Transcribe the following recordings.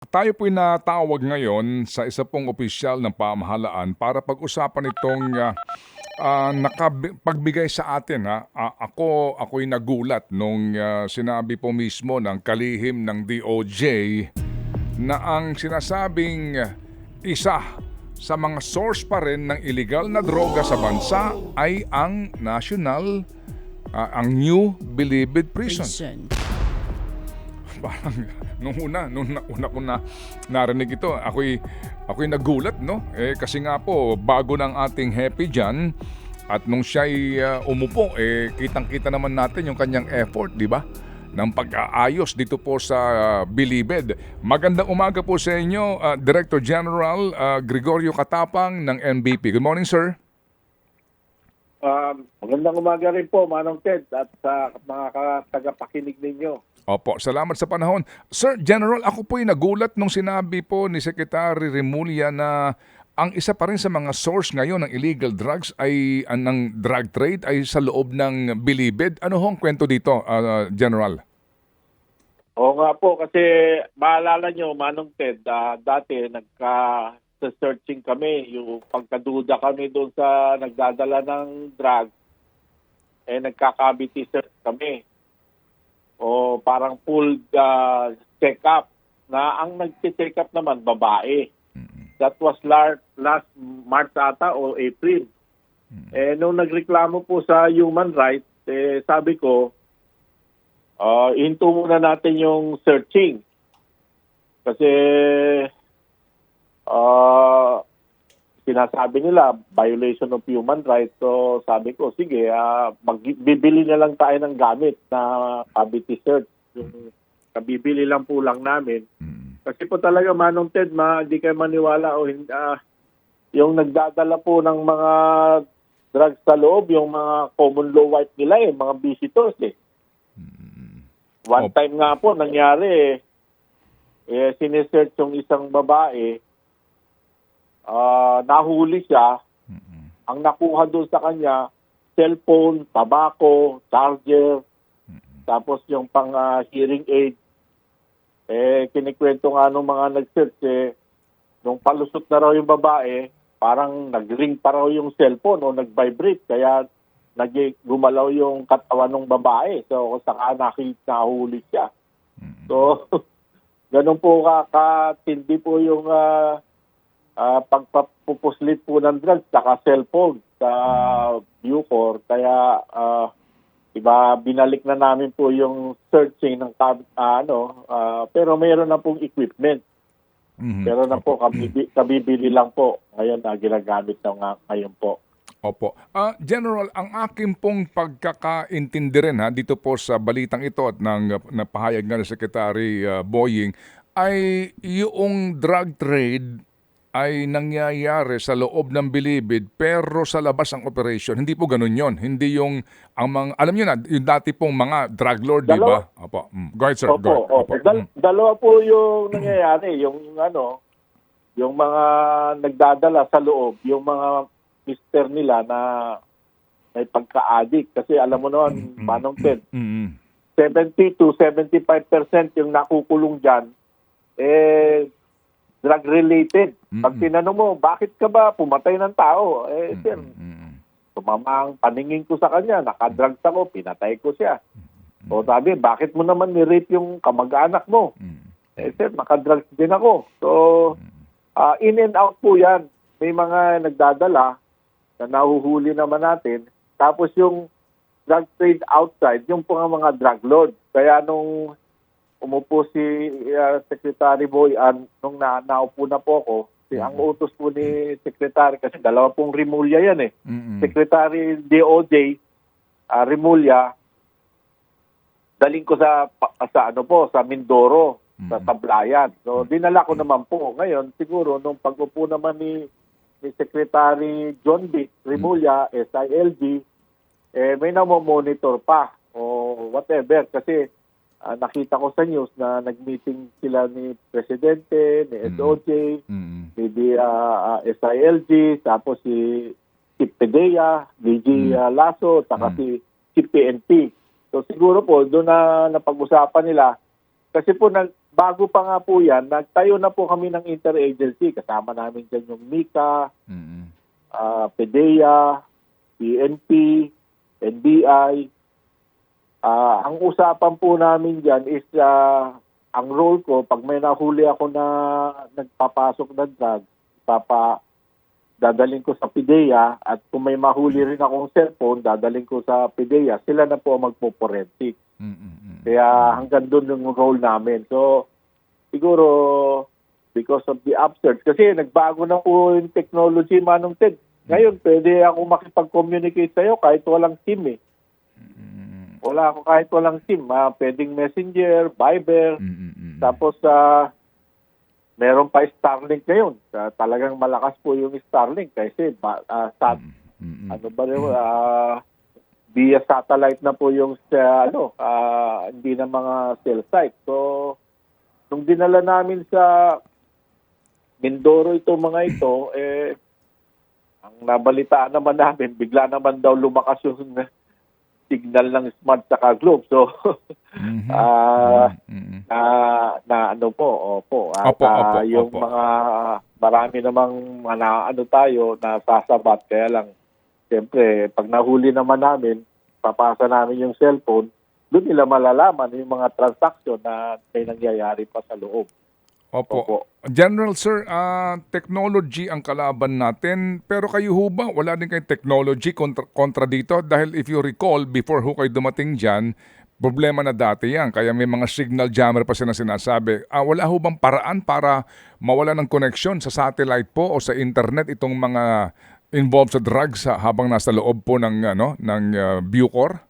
Tayo po'y natawag ngayon sa isa pong opisyal ng pamahalaan para pag-usapan itong pagbigay sa atin. Ako'y nagulat nung sinabi po mismo ng kalihim ng DOJ na ang sinasabing isa sa mga source pa rin ng illegal na droga sa bansa ay ang ang New Bilibid Prison. Parang nung una ko na narinig ito, ako'y nagulat, no? Kasi nga po, bago ng ating Happy diyan, at nung siya'y umupo, kitang-kita naman natin yung kanyang effort, di ba? Ng pag-aayos dito po sa Bilibid. Magandang umaga po sa inyo, Director General Gregorio Katapang ng NBP. Good morning, sir. Magandang umaga rin po, Manong Ted, at sa mga tagapakinig ninyo. Opo, salamat sa panahon. Sir General, ako po'y nagulat nung sinabi po ni Secretary Remulla na ang isa pa rin sa mga source ngayon ng illegal drugs ay ng drug trade ay sa loob ng Bilibid. Ano hong kwento dito, General? Oo nga po, kasi maalala nyo, Manong Ted, dati nagka-searching kami, yung pagkaduda kami doon sa nagdadala ng drugs, nagkakabiti search kami. O parang full check-up na ang nag-check up naman babae. That was last March ata o April. Nung nagreklamo po sa human rights, sabi ko, ihinto muna natin yung searching. Kasi sinasabi nila violation of human rights. So sabi ko, sige, bibili na lang tayo ng gamit na cavity search. Yung kabibili lang po lang namin. Kasi po talaga, Manong Ted, di kayo maniwala o hindi, yung nagdadala po ng mga drugs sa loob, yung mga common law white nila, mga visitors. One time nga po, nangyari, sinesearch yung isang babae, nahuli siya. Ang nakuha doon sa kanya, cellphone, tabako, charger, tapos yung pang hearing aid. Kinikwento nga nung mga nag-search, nung palusot na raw yung babae, parang nag-ring pa raw yung cellphone o nag-vibrate, kaya gumalaw yung katawan ng babae. So, saka nahuli siya. So, ganun po katindi po yung pagpapupuslit po ng drugs saka cellphone sa Bucor. Kaya binalik na namin po yung searching ng pero mayroon na pong equipment. Pero na po kabibili lang po ngayon na ginagamit na ngayon po. Opo. General, ang akin pong pagkakaintindi rin dito po sa balitang ito at napahayag nga ni Secretary Boying ay yung drug trade ay nangyayari sa loob ng Bilibid pero sa labas ang operation. Hindi po ganun yon. Hindi yung alam niyo na, yung dati pong mga drug lord, di ba? Opo. Go ahead, sir. Opo. Dalawa po yung nangyayari. Yung mga nagdadala sa loob, yung mga mister nila na may pagka-addict. Kasi alam mo noon, Manong Ted, 70 to 75% yung nakukulong dyan, drug-related. Pag tinanong mo, bakit ka ba pumatay ng tao? Sir, tumama ang paningin ko sa kanya, nakadrugs ako, pinatay ko siya. O sabi, bakit mo naman ni-rape yung kamag-anak mo? Sir, nakadrugs din ako. So, in and out po yan. May mga nagdadala na nahuhuli naman natin. Tapos yung drug trade outside, yung mga drug lord. Kaya nung umupo si Secretary Boyan, nung naupo na po ako, ang utos po ni Secretary, kasi dalawa pong Remulla yan Secretary DOJ, Remulla, daling ko sa Mindoro, sa Tablayan. So dinala ko naman po. Ngayon, siguro, nung pag-upo naman ni Secretary John B. Remulla, SILG, may namomonitor pa o whatever. Kasi nakita ko sa news na nag-meeting sila ni Presidente, ni SOJ, ni SILG, tapos si PDEA, DG Lasso, saka si PNP. So siguro po, doon na napag-usapan nila. Kasi po bago pa nga po yan, nagtayo na po kami ng interagency. Kasama namin dyan yung MICA, PDEA, PNP, NBI. Ang usapan po namin dyan is ang role ko, pag may nahuli ako na nagpapasok ng drug, dadaling ko sa PDEA, at kung may mahuli rin akong cellphone, dadaling ko sa PDEA. Sila na po ang magpo-forensic. Kaya hanggang doon yung role namin. So, siguro, because of the upsurge, kasi nagbago na po yung technology, Manong Ted. Ngayon, pwede ako makipag-communicate sa'yo kahit walang SIM eh. Wala ako kahit walang SIM. Pwedeng Messenger, Viber, tapos meron pa Starlink ngayon. Talagang malakas po yung Starlink kasi via satellite na po yung hindi na mga cell site. So nung dinala namin sa Mindoro mga ito, ang nabalitaan naman namin, bigla naman daw lumakas yung signal ng Smart saka Globe. So yung mga marami namang tayo nasasabat, kaya lang siyempre pag nahuli naman namin, papasa namin yung cellphone, doon nila malalaman yung mga transaction na may nangyayari pa sa loob. Opo. General Sir, technology ang kalaban natin, pero kayo ho ba, wala din kayong technology kontra dito? Dahil if you recall, before ho kayo dumating dyan, problema na dati yan, kaya may mga signal jammer pa sila sinasabi. Wala ho bang paraan para mawala ng connection sa satellite po o sa internet itong mga involved sa drugs habang nasa loob po ng Bucor?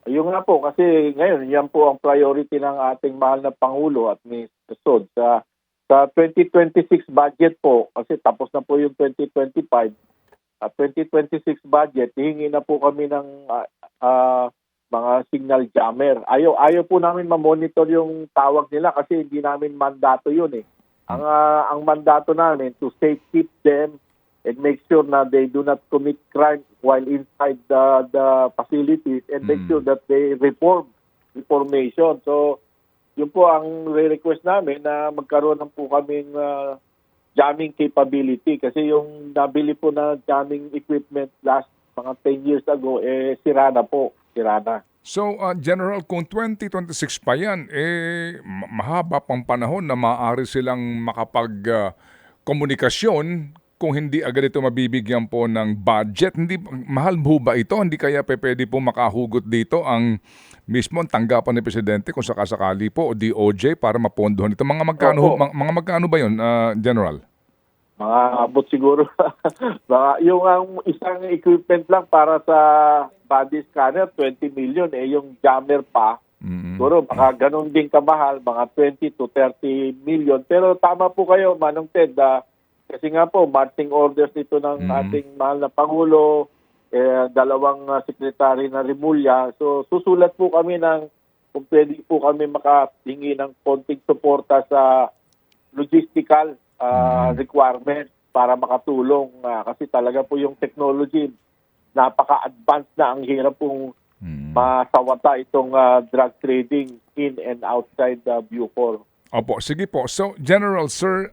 Yung nga po, kasi ngayon, yan po ang priority ng ating mahal na Pangulo at Mr. Sod. Sa 2026 budget po, kasi tapos na po yung 2025, 2026 budget, hihingi na po kami ng mga signal jammer. Ayaw po namin ma-monitor yung tawag nila kasi hindi namin mandato yun eh. Ang mandato namin to safekeep them and make sure na they do not commit crime while inside the facilities, and make sure that they reformation. So, yun po ang request namin, na magkaroon ng po kaming jamming capability, kasi yung nabili po na jamming equipment last mga 10 years ago, sira na. So, General, kung 2026 pa yan, mahaba pang panahon na maaari silang makapag-komunikasyon kung hindi agad ito mabibigyan po ng budget. Hindi mahal po ba ito? Hindi kaya pwede po makahugot dito ang mismo tanggapan ni Presidente kung sakasakali po o DOJ para mapondohan ito? Mga magkano ba 'yon, General? Mga abot siguro. Yung isang equipment lang para sa body scanner, 20 million. Yung jammer pa, siguro baka ganun din kamahal, mga 20 to 30 million. Pero tama po kayo, Manong Ted, kasi nga po, marching orders ito ng ating mahal na Pangulo, dalawang sekretary na Rimulya. So, susulat po kami kung pwede po kami makahingi ng konting suporta sa logistical requirements para makatulong. Kasi talaga po yung technology, napaka-advanced na, ang hirap pong masawata itong drug trading in and outside the Bucor. Opo, sige po. So, General Sir,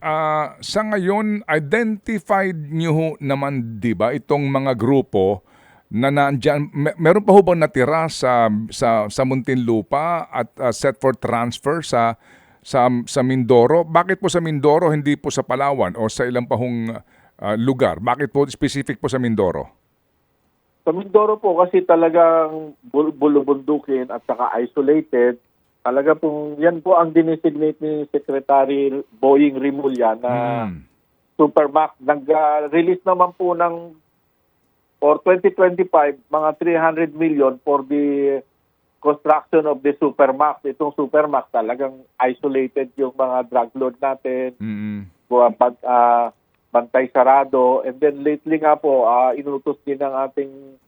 sa ngayon, identified niyo naman, di ba, itong mga grupo na nandyan, meron pa ho bang natira sa Muntinlupa at set for transfer sa Mindoro? Bakit po sa Mindoro, hindi po sa Palawan o sa ilang pahong lugar? Bakit po specific po sa Mindoro? Sa Mindoro po kasi talagang bulubundukin at saka isolated. Talaga pong yan po ang dinesignate ni Secretary Boying Rimulya na Supermax. Nag-release naman po for 2025, mga 300 million for the construction of the Supermax. Itong Supermax talagang isolated yung mga drug lord natin, bantay sarado. And then lately nga po, inutos din ng ating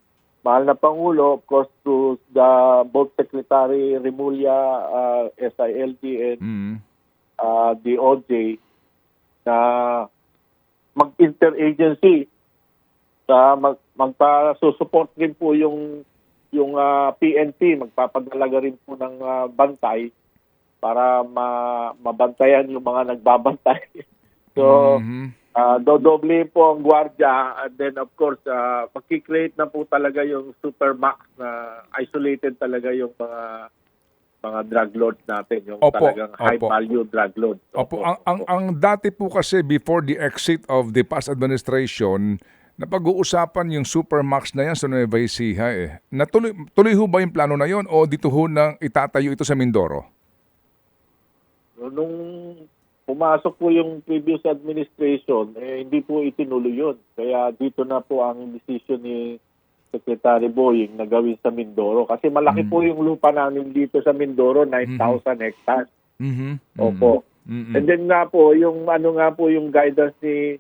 mahal na Pangulo, of course, to both Secretary Rimulya, SILG, and DOJ, na mag-interagency, magpa-support din po yung PNP, magpapadalaga rin po ng bantay para mabantayan yung mga nagbabantay. So, dodoble po ang gwardiya, and then of course, magki-create na po talaga yung Supermax na isolated talaga yung mga drug lords natin, yung talagang high value drug lords. Opo, ang dati po kasi before the exit of the past administration, napag-uusapan yung Supermax na yan sa Nueva Ecija eh. Tuloy ho ba yung plano na yon o dito ho nang itatayo ito sa Mindoro? Nung pumasok po yung previous administration, hindi po itinuloy yun. Kaya dito na po ang decision ni Secretary Boying na gawin sa Mindoro. Kasi malaki po yung lupa namin dito sa Mindoro, 9,000 hectares. Opo. And then nga po, yung guidance ni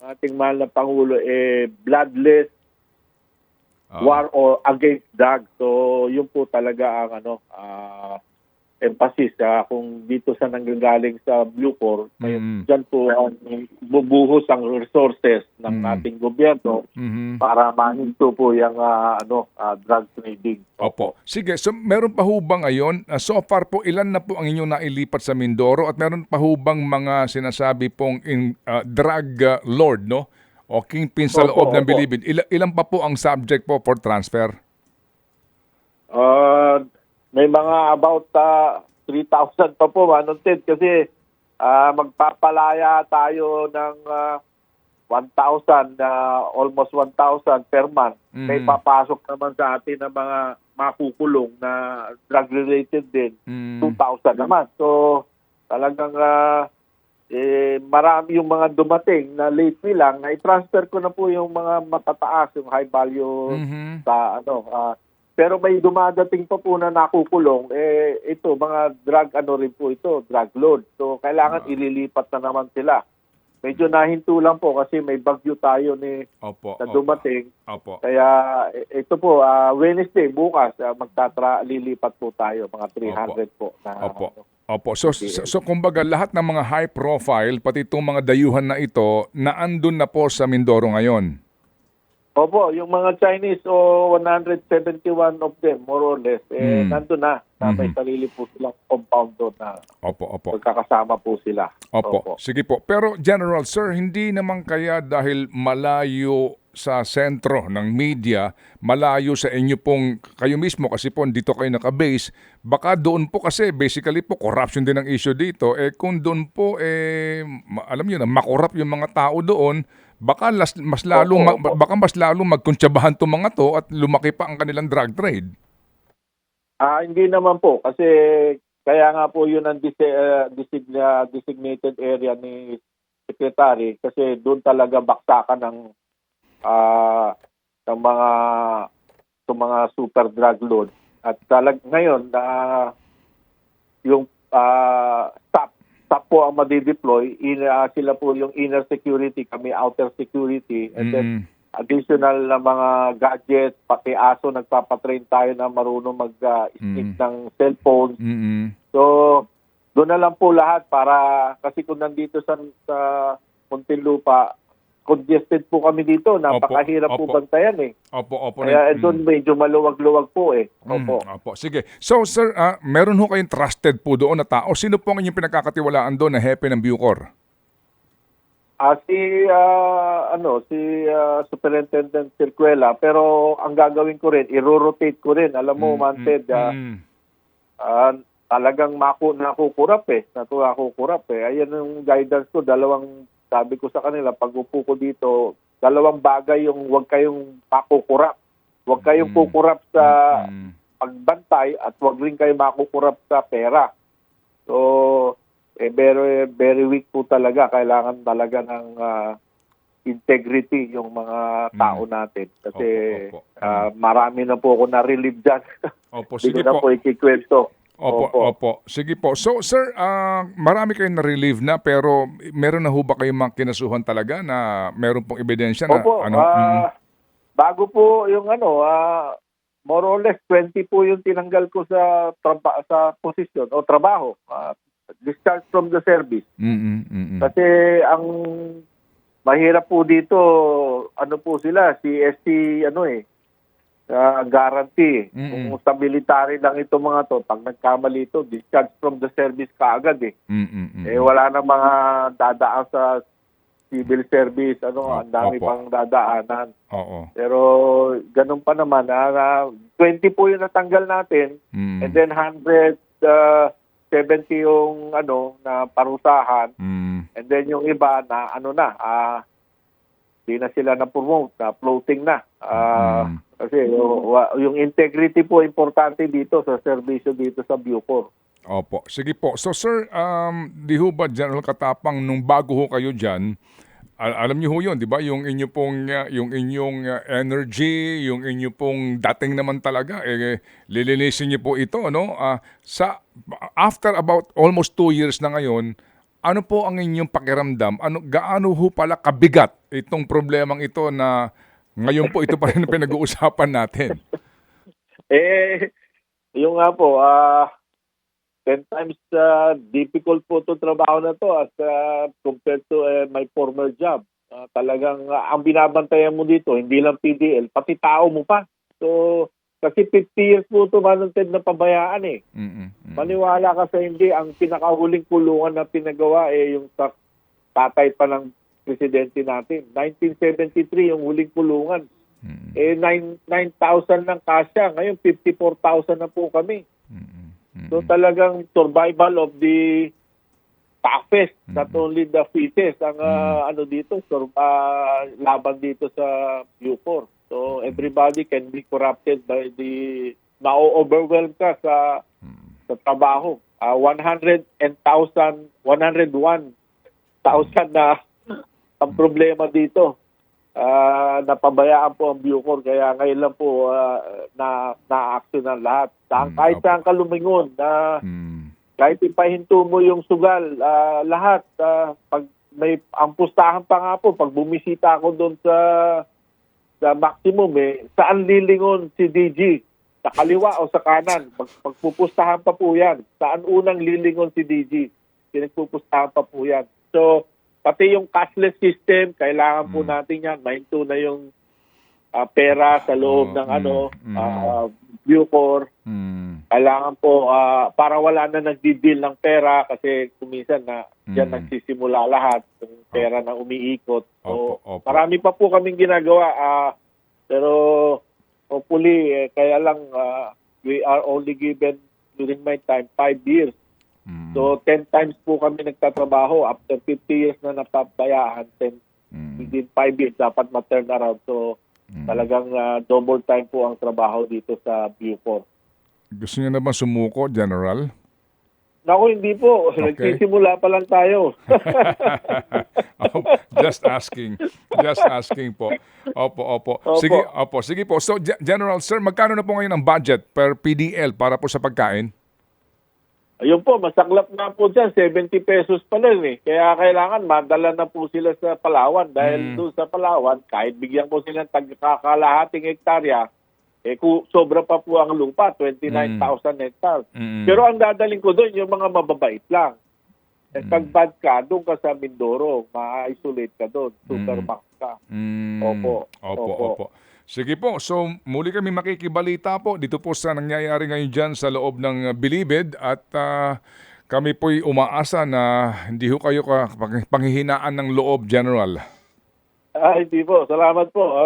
ang ating mahal na Pangulo, bloodless war or against drugs. So, yun po talaga ang emphasis kung dito sa nanggagaling sa Bucor, dyan po bubuhos ang resources ng ating gobyerno para mahinto po yung drug trading. Opo. Sige, so meron pa ho ba ngayon? So far po, ilan na po ang inyong nailipat sa Mindoro at meron pa ho bang mga sinasabi pong drug lord, no? O kingpin sa loob ng bilibid? Ilan pa po ang subject po for transfer? May mga about 3,000 pa po, Manong Ted, kasi magpapalaya tayo ng 1,000, almost 1,000 per month. May papasok naman sa atin ng mga makukulong na drug-related din, 2,000 naman. So, talagang marami yung mga dumating na lately lang, na i-transfer ko na po yung mga matataas, yung high value sa pero may dumadating pa po na nakukulong, ito, mga drug rin po ito, drug lord. So, kailangan ililipat na naman sila. Medyo nahinto lang po kasi may bagyo tayo na dumating. Kaya ito po, Wednesday, bukas, lilipat po tayo, mga 300 po. Opo. So kumbaga lahat ng mga high profile, pati itong mga dayuhan na ito, naandun na po sa Mindoro ngayon? Opo, yung mga Chinese, 171 of them, more or less, nandun na. May sarili po silang compound doon na magkakasama po sila. Opo. Sige po. Pero General Sir, hindi naman kaya dahil malayo sa sentro ng media, malayo sa inyo pong, kayo mismo kasi po dito kayo nakabase, baka doon po kasi basically po corruption din ang issue dito. Kung doon po, alam niyo na, makorrupt yung mga tao doon, baka mas lalong magkuntsabahan tong mga to at lumaki pa ang kanilang drug trade. Hindi naman po kasi kaya nga po yun ang designated area ni Secretary kasi doon talaga baksakan ng mga super drug lord. At ngayon yung SAP po ang madideploy, sila po yung inner security, kami outer security, and then additional na mga gadgets, pati aso, nagpapatrain tayo na marunong mag-sneak ng cellphone. So, doon na lang po lahat para, kasi kung nandito sa Muntinlupa, congested po kami dito. Napakahirap po bantayan Kaya doon medyo maluwag-luwag po Opo. Sige. So sir, meron ho kayong trusted po doon na tao. Sino po ang inyong pinagkakatiwalaan doon na hepe ng Bucor? Si Superintendent Circuela, pero ang gagawin ko rin, i-rotate ko rin. Alam mo, Manted, talagang nakukurap Ayan yung guidance ko, sabi ko sa kanila, pag upo ko dito, dalawang bagay yung huwag kayong pakukurap. Huwag kayong kukurap sa pagbantay at huwag rin kayo makukurap sa pera. So, very, very weak po talaga. Kailangan talaga ng integrity yung mga tao natin. Kasi marami na po ako na-relieve dyan. Sige po. Po ikikwento. Opo. Sige po. So, sir, marami kayong na-relieve na pero meron na ho ba kayong mga kinasuhan talaga na meron pong ebidensya na bago po yung more or less 20 po yung tinanggal ko sa posisyon o trabaho. Discharge from the service. Kasi ang mahirap po dito, po sila, CST, guarantee. Mm-mm. Kung sa military lang ito mga to, pag nagkamali ito, discharge from the service kaagad eh. Mm-mm. Wala na mga dadaan sa civil service, ang dami Opo. pang dadaanan. Oo. Pero ganun pa naman, 20 po yung natanggal natin, and then 170 yung na parusahan, and then yung iba na di na sila na-promote, na floating na. Kasi yung integrity po importante dito sa serbisyo dito sa Bucor. Opo. Sige po. So sir, di ho ba General Katapang nung bago ho kayo dyan, alam niyo ho yun, di ba? Yung inyong energy, yung inyo pong dating naman talaga, lilinisin niyo po ito, no? After about almost 2 years na ngayon, ano po ang inyong pakiramdam? Gaano ho pala kabigat itong problemang ito na ngayon po ito pa rin ang pinag-uusapan natin? Yung nga po, 10 times difficult po itong trabaho na to as compared to my former job. Talagang ang binabantayan mo dito, hindi lang PDL, pati tao mo pa. So, kasi 50 years po ito manunted na pabayaan eh. Maniwala ka sa hindi, ang pinakahuling kulungan na pinagawa yung sa tatay pa ng presidente natin. 1973 yung huling kulungan. 9,000 ng kasya. Ngayon 54,000 na po kami. So talagang survival of the toughest, not only the fittest, ang laban dito sa Bucor. So everybody can be corrupted by na-overwhelm ka sa trabaho. 101,000 na ang problema dito. Napabayaan po ang Bucor, kaya ngayon lang po na-action ang lahat. Kahit saan ka lumingon, kahit ipahinto mo yung sugal, lahat. Pag ang pustahan pa nga po, pag bumisita ako doon sa maximum, saan lilingon si DG? Sa kaliwa o sa kanan? Pagpupustahan pa po yan. Saan unang lilingon si DG? Pinagpupustahan pa po yan. So, pati yung cashless system, kailangan po natin yan. Mahinto na yung pera sa loob ng Bucor. Kailangan po, para wala na nagdi-deal ng pera kasi kuminsan na dyan nagsisimula lahat ng pera na umiikot. So, marami pa po kaming ginagawa. Pero hopefully, kaya lang we are only given during my time 5 years. So 10 times po kami nagtatrabaho. After 50 years na napabayaan, within 5 years dapat ma-turn around. So talagang double time po ang trabaho dito sa Bucor. Gusto niyo na ba sumuko, General? Naku, hindi po. Okay. Nagsisimula pa lang tayo. Just asking. Just asking po. Opo. Sige po. So, General, sir, magkano na po ngayon ang budget per PDL para po sa pagkain? Ayun po, masaklap na po dyan. 70 pesos pa lang eh. Kaya kailangan madala na po sila sa Palawan. Dahil doon sa Palawan, kahit bigyan po silang kalahating hektarya, sobra pa po ang lupa, 29,000 hectares. Pero ang dadaling ko doon, yung mga mababait lang. Pag bad ka, doon ka sa Mindoro, ma-isolate ka doon, supermax ka. Opo. Sige po, so muli kami makikibalita po dito po sa nangyayari ngayon dyan sa loob ng Bilibid at kami po'y umaasa na hindi ho kayo panghihinaan ng loob, General. Hindi po. Salamat po.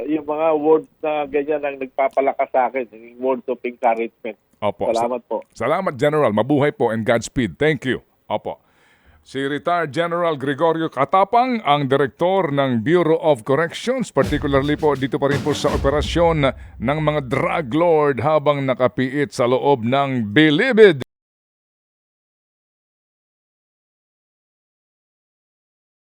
Yung mga words na ganyan ang nagpapalakas sa akin. Yung words of encouragement. Opo. Salamat po. Salamat, General. Mabuhay po and Godspeed. Thank you. Opo. Si Retired General Gregorio Katapang, ang Direktor ng Bureau of Corrections, particularly po dito pa rin po sa operasyon ng mga drug lord habang nakapiit sa loob ng Bilibid.